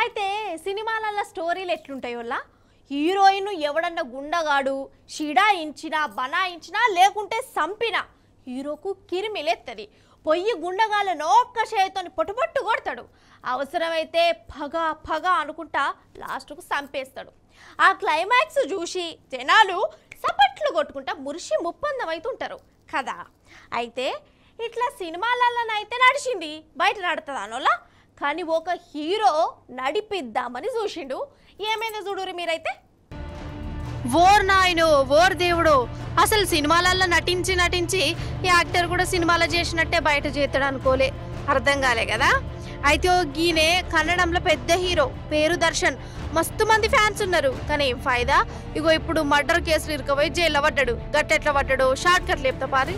అయితే సినిమాలల్ల స్టోరీలు ఎట్లుంటాయోలా హీరోయిన్ ఎవడన్నా గుండగాడు షిడాయించినా బనాయించినా లేకుంటే సంపినా హీరోకు కిరిమిలెత్తది పొయ్యి గుండగాలను ఒక్క చేతోని పొట్టుపొట్టు కొడతాడు అవసరమైతే పగ పగ అనుకుంటా లాస్ట్కు సంపేస్తాడు ఆ క్లైమాక్స్ చూసి జనాలు సపట్లు కొట్టుకుంటా మురిసి ముప్పందం అవుతుంటారు కదా అయితే ఇట్లా సినిమాలల్లనైతే నడిచింది బయట నడుతుంది అనోలా కానీ ఒక హీరో నడిపిద్దామని చూసిండు ఏమైందో చూడురు మీరైతే ఓర్ నాయనో ఓర్ దేవుడో అసలు సినిమాలలో నటించి నటించి ఈ యాక్టర్ కూడా సినిమాలో చేసినట్టే బయట చేస్తాడు అనుకోలే అర్థం కాలే కదా అయితే గీనే కన్నడంలో పెద్ద హీరో పేరు దర్శన్ మస్తు మంది ఫ్యాన్స్ ఉన్నారు కానీ ఏం ఫాయిదా ఇగో ఇప్పుడు మర్డర్ కేసులు ఇరుకపోయి జైల్లో పడ్డాడు గట్టెట్లా పడ్డాడు షార్ట్ కట్ లేపుతా పారి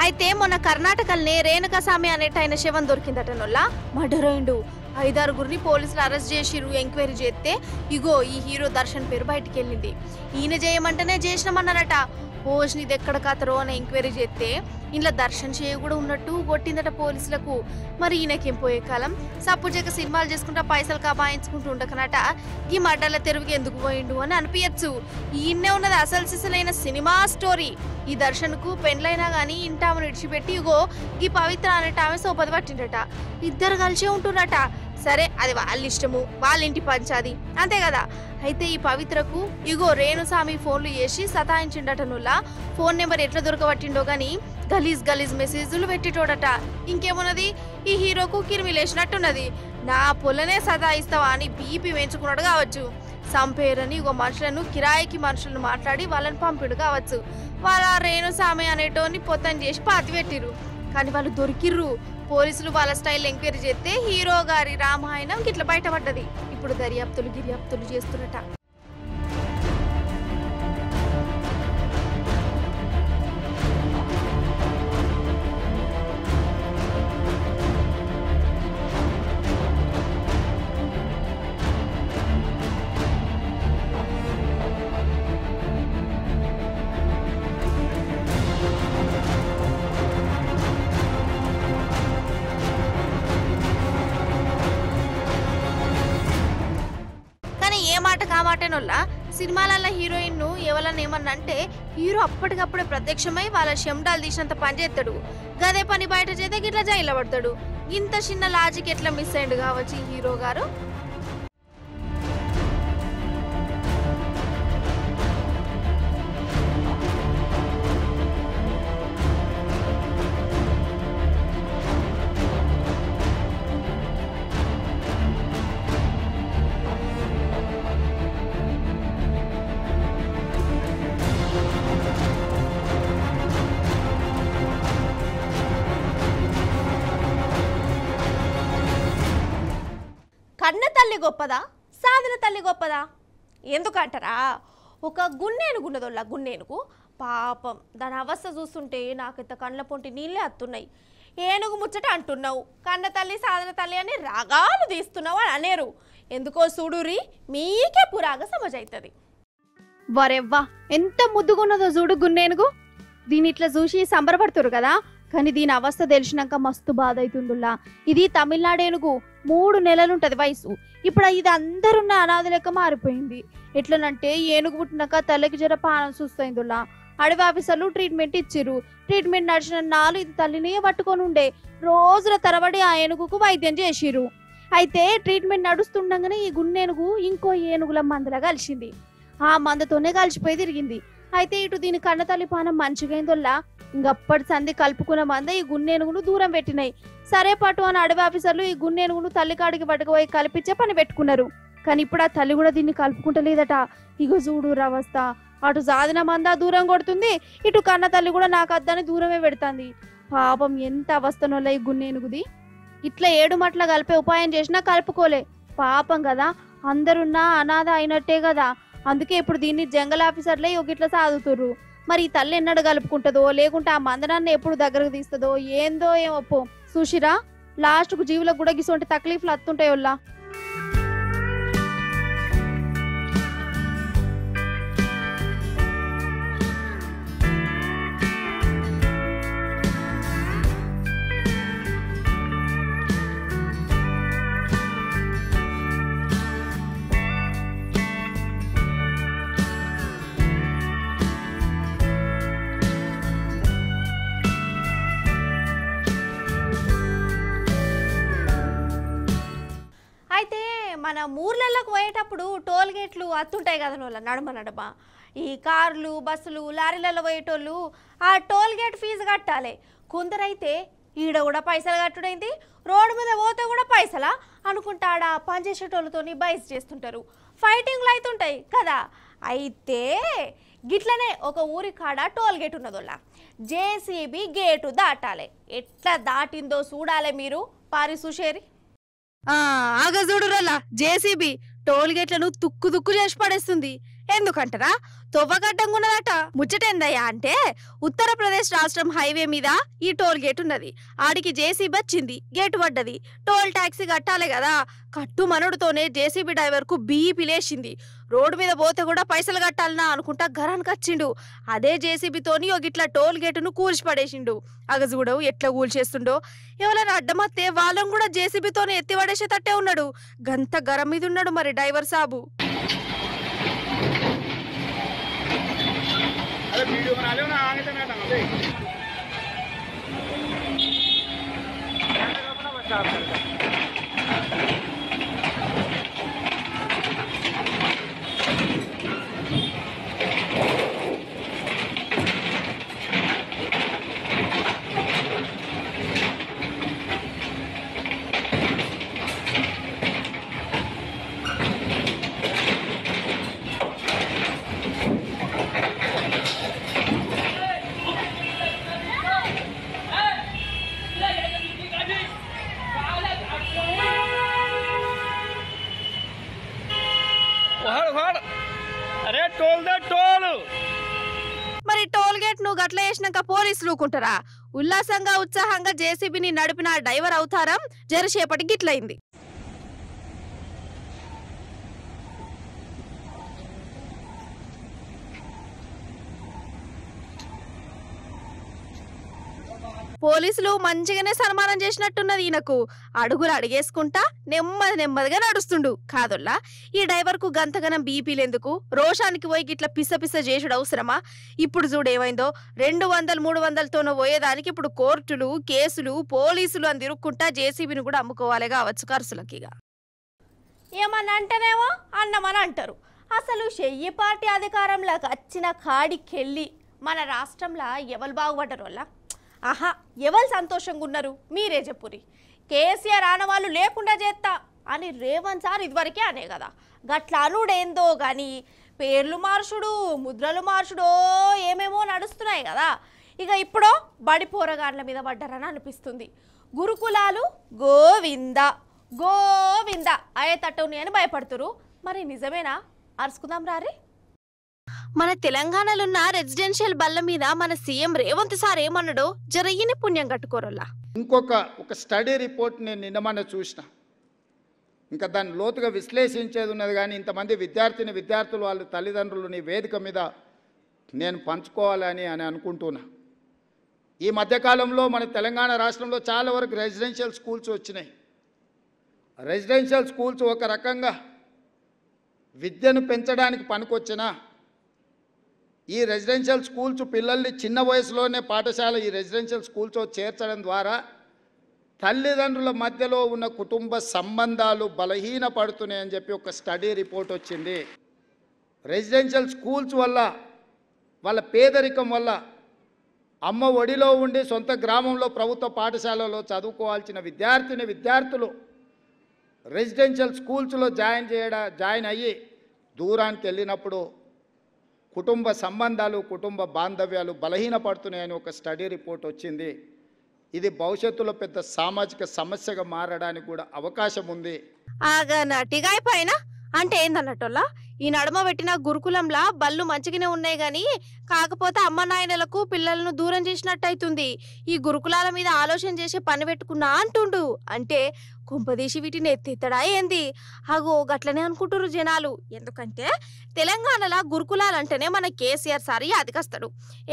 అయితే మొన్న కర్ణాటకల్నే రేణుకాస్వామి అనేటైన శవం దొరికిందటనొల్లా మర్డర్ అయిండు 5-6 పోలీసులు అరెస్ట్ చేసిరు ఎంక్వైరీ చేస్తే ఇగో ఈ హీరో దర్శన్ పేరు బయటికి వెళ్ళింది ఈయన చేయమంటేనే చేసినామన్నారట పోజ్ నీది ఎక్కడ కథరో అని ఎంక్వైరీ చేస్తే ఇంట్లో దర్శన్ చేయ కూడా ఉన్నట్టు కొట్టిందట పోలీసులకు మరి ఈయనకేం పోయే కాలం సప్పుజేక సినిమాలు చేసుకుంటా పైసలు కమాయించుకుంటూ ఉండకనట ఈ మడ్డల తెరువుకి ఎందుకు పోయిండు అని అనిపించచ్చు ఈయన్నే ఉన్నది అసలు సిసలైన సినిమా స్టోరీ ఈ దర్శన్కు పెండ్లైనా గానీ ఇంటామని విడిచిపెట్టి ఇగో ఈ పవిత్ర అనేట ఆమె సోపది పట్టిండట ఇద్దరు కలిసే ఉంటున్నట సరే అది వాళ్ళ ఇష్టము వాళ్ళ ఇంటి పంచాది అంతే కదా అయితే ఈ పవిత్రకు ఇగో రేణుస్వామి ఫోన్లు చేసి సతాయించిండటనుల్లా ఫోన్ నెంబర్ ఎట్లా దొరకబట్టిండో గానీ గలీజ్ గలీజ్ మెసేజ్లు పెట్టేటోడట ఇంకేమున్నది ఈ హీరోకు కిరిమిలేసినట్టున్నది నా పొలనే సతాయిస్తావా అని బీపీ పెంచుకున్నాడు కావచ్చు సంపేరని ఇగో మనుషులను కిరాయికి మనుషులను మాట్లాడి వాళ్ళని పంపిడు కావచ్చు వాళ్ళ రేణుస్వామి అనేటోని పొత్తని చేసి పాతి పెట్టిరు కానీ వాళ్ళు దొరికిర్రు పోలీసులు వాళ్ళ స్టైల్ ఎంక్వైరీ చేస్తే హీరో గారి రామాయణం గిట్ల బయటపడ్డది ఇప్పుడు గిర్యాప్తులు చేస్తున్నట ఏ మాట కామాటేనోళ్ళ సినిమాలలో హీరోయిన్ ను ఎవరన్నా ఏమన్నా అంటే హీరో అప్పటికప్పుడే ప్రత్యక్షమై వాళ్ళ శండాలు తీసినంత పని చేస్తాడు గదే పని బయట చేస్తే గిట్లా జైల్లో పడతాడు ఇంత చిన్న లాజిక్ ఎట్లా మిస్ అయ్యిండు కావచ్చు ఈ హీరో గారు కన్న తల్లి గొప్పదా సాధన తల్లి గొప్పదా ఎందుకంటారా ఒక గున్నేనుగున్నదోళ్ళ గున్నేనుగు పాపం దాని అవస్థ చూస్తుంటే నాకింత కళ్ళ పొంటి నీళ్ళే అత్తున్నాయి ఏనుగు ముచ్చట అంటున్నావు కన్న తల్లి సాధన తల్లి అని రాగాలు తీస్తున్నావు అని అనేరు ఎందుకో చూడురి మీకే పురాగా సమజైతుంది వరెవ్వా ఎంత ముద్దుగున్నదో చూడు గున్నేనుగు దీని ఇట్లా చూసి సంబరపడుతురు కదా కానీ దీని అవస్థ తెలిసినాక మస్తు బాధ అవుతుందిలా ఇది తమిళనాడు ఏనుగు 3 నెలలుంటది వయసు ఇప్పుడు ఇది అందరున్న అనాథ లెక్క మారిపోయింది ఎట్లనంటే ఏనుగు పుట్టినాక తల్లికి జర పానం చూస్తోందిలా అడవి ఆఫీసర్లు ట్రీట్మెంట్ ఇచ్చిర్రు ట్రీట్మెంట్ నడిచిన 4 ఇది తల్లిని పట్టుకొని ఉండే రోజుల తరబడి ఆ ఏనుగుకు వైద్యం చేసిర్రు అయితే ట్రీట్మెంట్ నడుస్తుండగానే ఈ గున్నేనుగు ఇంకో ఏనుగుల మందలా కలిసింది ఆ మందతోనే కలిసిపోయి తిరిగింది అయితే ఇటు దీని కన్నతల్లి పానం మంచిగైందోల్లా ఇంకప్పటి సంధి కలుపుకున్న మంద ఈ గున్నేనుగును దూరం పెట్టినాయి సరే పట్టు అని అడవి ఆఫీసర్లు ఈ గున్నేనుగును తల్లి కాడికి పట్టుకుపోయి కలిపించే పని పెట్టుకున్నారు కానీ ఇప్పుడు ఆ తల్లి కూడా దీన్ని కలుపుకుంటలేదట ఇగో చూడు రవస్థ అటు సాధిన మంద దూరం కొడుతుంది ఇటు కన్న తల్లి కూడా నాకు అద్దని దూరమే పెడుతుంది పాపం ఎంత అవస్థనోళ్ళ ఈ గున్నేనుగుది ఇట్లా 7 మట్ల కలిపే ఉపాయం చేసినా కలుపుకోలే పాపం కదా అందరున్నా అనాథ అయినట్టే కదా, అందుకే ఇప్పుడు దీన్ని జంగల్ ఆఫీసర్లే ఇట్లా సాదుతుర్రు. మరి ఈ తల్లి ఎన్నడు కలుపుకుంటుందో, లేకుంటే ఆ మందనాన్ని ఎప్పుడు దగ్గరకు తీస్తుందో ఏందో ఏమో. చూసిరా, లాస్ట్కు జీవులకు కూడా గిసొంటి తక్లీఫ్లు అత్తుంటాయి వల్ల. అయితే మన ఊర్లలోకి పోయేటప్పుడు టోల్ గేట్లు అత్తుంటాయి కదా వాళ్ళ నడమ ఈ కార్లు బస్సులు లారీలలో పోయేటోళ్ళు ఆ టోల్ గేట్ ఫీజు కట్టాలి. కొందరైతే ఈడ కూడా పైసలు కట్టుడైంది, రోడ్డు మీద పోతే కూడా పైసలా అనుకుంటాడా పనిచేసేటోళ్ళతోని బైస్ చేస్తుంటారు, ఫైటింగ్లు అవుతుంటాయి కదా. అయితే గిట్లనే ఒక ఊరి కాడ టోల్ గేట్ ఉన్నదోళ్ళ జేసీబీ గేటు దాటాలి. ఎట్లా దాటిందో చూడాలి మీరు, పారి సుషేరి. ఆగజూడురల్లా జేసీబీ టోల్ గేట్లను తుక్కు తుక్కు చేసి పడేస్తుంది. ఎందుకంటారా, తొవ్వగడ్డంగున్నదట. ముచ్చటేందయ్యా అంటే, ఉత్తరప్రదేశ్ రాష్ట్రం హైవే మీద ఈ టోల్ గేట్ ఉన్నది. ఆడికి జేసీబీ వచ్చింది, గేటు పడ్డది. టోల్ ట్యాక్సీ కట్టాలి కదా, కట్టు మనుడుతోనే జేసీబీ డ్రైవర్ కు బీపీ లేచింది. రోడ్డు మీద పోతే కూడా పైసలు కట్టాలనా అనుకుంటా గరానికి వచ్చిండు. అదే జేసీబీతోని గిట్లా టోల్ గేటును కూల్చి పడేసిండు. అగజూడవు ఎట్లా కూల్చేస్తుండో. ఎవరైనా అడ్డమత్తే వాళ్ళని కూడా జేసీబీతోనే ఎత్తి పడేసేటట్టే ఉన్నాడు. గంత గరం మీద ఉన్నాడు మరి డ్రైవర్ సాబు. वीडियो बना लो ना, आगे तो मैं दे अपना बचाव करता। अरे टोल दे टोल। మరి టోల్ గేట్ ను గట్ల చేసినాక పోలీసులు ఊకుంటారా? ఉల్లాసంగా ఉత్సాహంగా జేసీబీని నడిపిన డ్రైవర్ అవతారం జరసేపటి గిట్లయింది. పోలీసులు మంచిగానే సన్మానం చేసినట్టున్నది ఈయనకు. అడుగులు అడిగేసుకుంటా నెమ్మదిగా నడుస్తుండు కాదొల్లా. ఈ డ్రైవర్ కు గంతగనం బీపీలెందుకు? రోషానికి పోయి గిట్లా పిస చేసుడు అవసరమా? ఇప్పుడు చూడేమైందో, 200-300తోనో పోయేదానికి ఇప్పుడు కోర్టులు కేసులు పోలీసులు అని తిరుక్కుంటా జేసీబీని కూడా అమ్ముకోవాలి కావచ్చు ఖర్చులకిగా. ఏమన్నా అంటేనేమో అన్నమని అంటారు. అసలు చెయ్యి పార్టీ అధికారంలోకి వచ్చిన కాడికెళ్ళి మన రాష్ట్రంలో ఎవరు బాగుపడ్డారు వల్ల? ఆహా, ఎవరు సంతోషంగా ఉన్నారు మీరే చెప్పురి. కేసీఆర్ ఆనవాళ్ళు లేకుండా చేస్తా అని రేవంత్ సార్ ఇదివరకే అనే కదా. గట్ల అనుడేందో కానీ పేర్లు మార్చుడు ముద్రలు మార్చుడో ఏమేమో నడుస్తున్నాయి కదా. ఇక ఇప్పుడో బడి పోరగాండ్ల మీద పడ్డారని అనిపిస్తుంది. గురుకులాలు గోవింద గోవింద అయ్యేటట్టుని అని భయపడుతురు. మరి నిజమేనా? అరుచుకుందాం రారే. మన తెలంగాణలో ఉన్న రెసిడెన్షియల్ బల్ల మీద మన సీఎం రేవంత్ సార్ ఏమన్నాడో జరయ్యని పుణ్యం కట్టుకోరల్లా. ఒక స్టడీ రిపోర్ట్ నేను నిన్నమన్న చూసిన, ఇంకా దాన్ని లోతుగా విశ్లేషించేది ఉన్నది. కానీ ఇంతమంది విద్యార్థులు వాళ్ళ తల్లిదండ్రులు నీ వేదిక మీద నేను పంచుకోవాలని అనుకుంటున్నా. ఈ మధ్యకాలంలో మన తెలంగాణ రాష్ట్రంలో చాలా వరకు రెసిడెన్షియల్ స్కూల్స్ వచ్చినాయి. రెసిడెన్షియల్ స్కూల్స్ ఒక రకంగా విద్యను పెంచడానికి పనికొచ్చినా ఈ రెసిడెన్షియల్ స్కూల్స్ పిల్లల్ని చిన్న వయసులోనే పాఠశాల ఈ రెసిడెన్షియల్ స్కూల్స్ చేర్చడం ద్వారా తల్లిదండ్రుల మధ్యలో ఉన్న కుటుంబ సంబంధాలు బలహీనపడుతున్నాయని చెప్పి ఒక స్టడీ రిపోర్ట్ వచ్చింది. రెసిడెన్షియల్ స్కూల్స్ వల్ల వాళ్ళ పేదరికం వల్ల అమ్మ ఒడిలో ఉండి సొంత గ్రామంలో ప్రభుత్వ పాఠశాలలో చదువుకోవాల్సిన విద్యార్థులు రెసిడెన్షియల్ స్కూల్స్లో జాయిన్ అయ్యి దూరానికి వెళ్ళినప్పుడు కుటుంబ సంబంధాలు కుటుంబ బాంధవ్యాలు బలహీనపడుతున్నాయని ఒక స్టడీ రిపోర్ట్ వచ్చింది. ఇది భవిష్యత్తులో పెద్ద సామాజిక సమస్యగా మారడానికి కూడా అవకాశం ఉంది. ఆగా నటిగా పైన అంటే ఏందన్నట్టోళ్ళ ఈ నడుమ పెట్టిన గురుకులంలా బళ్ళు మంచిగానే ఉన్నాయి గాని కాకపోతే అమ్మ నాయనలకు పిల్లలను దూరం చేసినట్టు అవుతుంది. ఈ గురుకులాల మీద ఆలోచన చేసే పని పెట్టుకున్నా అంటుండు. అంటే కుంపదీసి వీటిని ఎత్తిత్తడా ఏంది? అగో గట్లనే అనుకుంటున్నారు జనాలు. ఎందుకంటే తెలంగాణలో గురుకులాలంటేనే మన కేసీఆర్ సార్ అదికస్తాడు.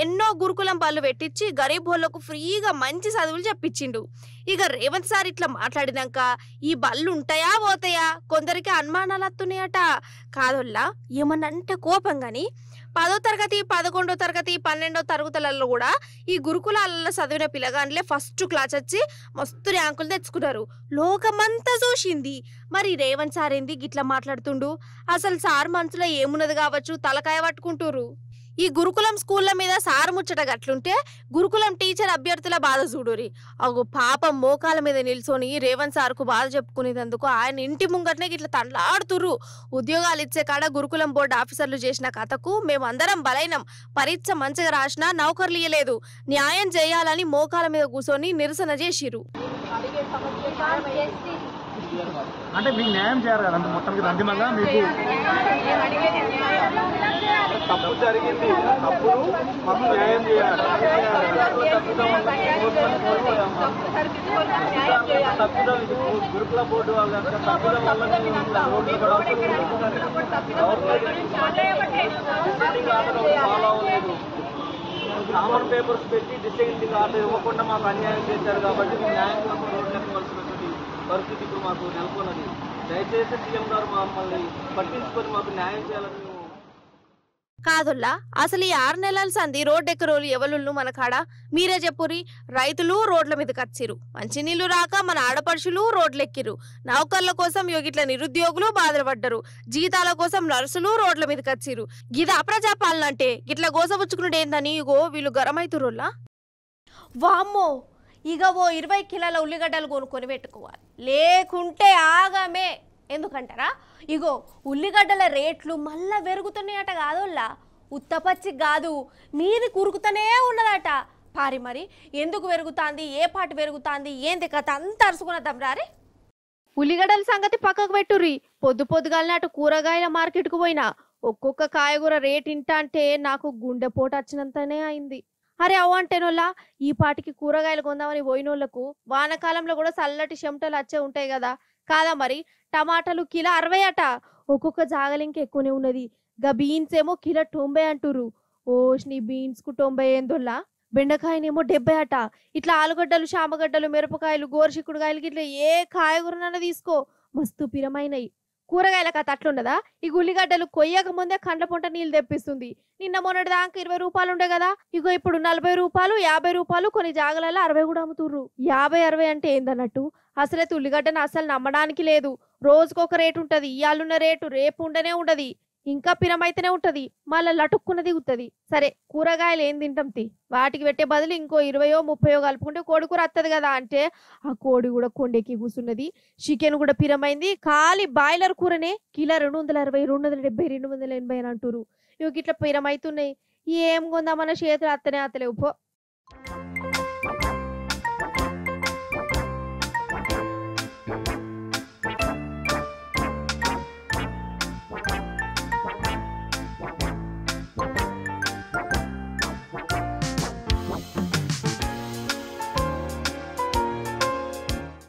ఎన్నో గురుకులం బళ్ళు పెట్టించి గరీబ్ వాళ్ళకు ఫ్రీగా మంచి చదువులు చెప్పించిండు. ఇక రేవంత్ సార్ ఇట్లా మాట్లాడినాక ఈ బళ్ళు ఉంటాయా పోతాయా కొందరికి అనుమానాలు వస్తున్నాయట. కాదోల్లా ఏమన్నంటే కోపం గాని 10వ తరగతి 11వ తరగతి 12వ తరగతులలో కూడా ఈ గురుకులాలలో చదివిన పిల్లగాండ్లే ఫస్ట్ క్లాస్ వచ్చి మస్తు ర్యాంకులు తెచ్చుకున్నారు. లోకమంతా చూసింది. మరి రేవంత్ సార్ ఏంది గిట్లా మాట్లాడుతుండు? అసలు సార్ మనసులో ఏమున్నది కావచ్చు తలకాయ పట్టుకుంటురు. ఈ గురుకులం స్కూళ్ళ మీద సార్ ముచ్చట గట్లుంటే గురుకులం టీచర్ అభ్యర్థుల బాధ చూడురి. అగో పాపం మోకాల మీద నిల్చొని రేవంత్ సార్కు బాధ చెప్పుకునేందుకు ఆయన ఇంటి ముంగటనే ఇట్లా తండ్లాడుతుర్రు. ఉద్యోగాలు ఇచ్చే కాడ గురుకులం బోర్డు ఆఫీసర్లు చేసిన కథకు మేమందరం బలైనం. పరీక్ష మంచిగా రాసినా నౌకర్లు ఇయ్యలేదు. న్యాయం చేయాలని మోకాల మీద కూర్చొని నిరసన చేసిరు. అంటే మీకు న్యాయం చేయాలి కదా, అంటే మొత్తానికి అంతిమంగా మీకు తప్పు జరిగింది, తప్పుడు మాకు న్యాయం చేయాలి. గురుకుల బోర్డు వాళ్ళ తప్పుల వల్ల కామన్ పేపర్స్ పెట్టి డిసైడింగ్ ఆర్డర్ ఇవ్వకుండా మాకు అన్యాయం చేశారు. కాబట్టి మేము న్యాయం కోసం రోడ్లెక్కవలసినటువంటి పరిస్థితి ఇప్పుడు మాకు నెలకొన్నది. దయచేసి సీఎం గారు మమ్మల్ని పట్టించుకొని మాకు న్యాయం చేయాలని. కాదుల్లా అసలు ఈ 6 నెలల సంది రోడ్డెక్కరోలు ఎవరుళ్ళు మన కాడ మీరే చెప్పురి. రైతులు రోడ్ల మీద కచ్చిరు, మంచినీళ్లు రాక మన ఆడపడుచులు రోడ్లెక్కిరు, నౌకర్ల కోసం యోగిట్ల నిరుద్యోగులు బాధలు పడ్డరు, జీతాల కోసం నర్సులు రోడ్ల మీద కచ్చిరు. గిద అప్రజాపాలన అంటే గిట్ల గోసపుచ్చుకున్నాడు ఏందని ఇగో వీళ్ళు గరమైతురుల్లా. వామ్మో ఇక ఓ 20 కిలోల ఉల్లిగడ్డలు కొనుక్కొని పెట్టుకోవాలి, లేకుంటే ఆగమే. ఎందుకంటారా ఇగో ఉల్లిగడ్డల రేట్లు మళ్ళా పెరుగుతున్నాయట. కాదోల్లా ఉత్తపచ్చి కాదు మీది కురుకుతూనే ఉన్నదట. పారి మరి ఎందుకు పెరుగుతాంది, ఏ పాటు పెరుగుతాంది, ఏంది కథ అంత అరుసుకున్నద్దాం రారే. ఉల్లిగడ్డల సంగతి పక్కకు పెట్టుర్రి. పొద్దుగాలనే అటు కూరగాయల మార్కెట్కు పోయినా ఒక్కొక్క కాయగూర రేట్ ఇంట అంటే నాకు గుండెపోటు వచ్చినంతనే అయింది. అరే అవ్వంటేనోళ్ళ ఈ పాటికి కూరగాయలు కొందామని పోయినోళ్లకు వానకాలంలో కూడా చల్లటి చెమటలు వచ్చే ఉంటాయి కదా. కాదా మరి టమాటాలు కిలో 60 అట. ఒక్కొక్క జాగలింక ఎక్కువనే ఉన్నది. గా బీన్స్ ఏమో కిలో 90 అంటురు. ఓష్ని బీన్స్ కు 90 ఏందోల్లా. బెండకాయనేమో 70 అట. ఇట్లా ఆలుగడ్డలు శామగడ్డలు మిరపకాయలు గోరుచిక్కుడుకాయలు ఇట్లా ఏ కాయగూరనైనా తీసుకో మస్తు పిరమైనయి. కూరగాయల కథ అట్లుండదా? ఈ ఉల్లిగడ్డలు కొయ్యక ముందే కండ్ల పొంట నీళ్ళు తెప్పిస్తుంది. నిన్న మొన్నటి దాకా 20 రూపాయలు ఉండే కదా, ఇగో ఇప్పుడు 40 రూపాయలు 50 రూపాయలు, కొన్ని జాగలలో 60 కూడా అమ్ముతుర్రు. 50-60 అంటే ఏందన్నట్టు? అసలైతే ఉల్లిగడ్డను అసలు నమ్మడానికి లేదు. రోజుకొక రేటు ఉంటది. ఇయాలున్న రేటు రేపు ఉండనే ఉండదు, ఇంకా పిరమైతేనే ఉంటది, మళ్ళీ లటుక్కున దిగుతుంది. సరే కూరగాయలు ఏం తింటాం తి, వాటికి పెట్టే బదులు ఇంకో 20-30 కలుపుకుంటే కోడి కూర వస్తుంది కదా అంటే ఆ కోడి కూడా కొండెక్కి కూర్చున్నది. చికెన్ కూడా పిరమైంది. ఖాళీ బాయిలర్ కూరనే కిలో 260, 270, 280 అని అంటురు. ఇవి ఇట్లా పిరమైతున్నాయి. ఏం కొందామన్న చేతులు అత్తలేవు పో.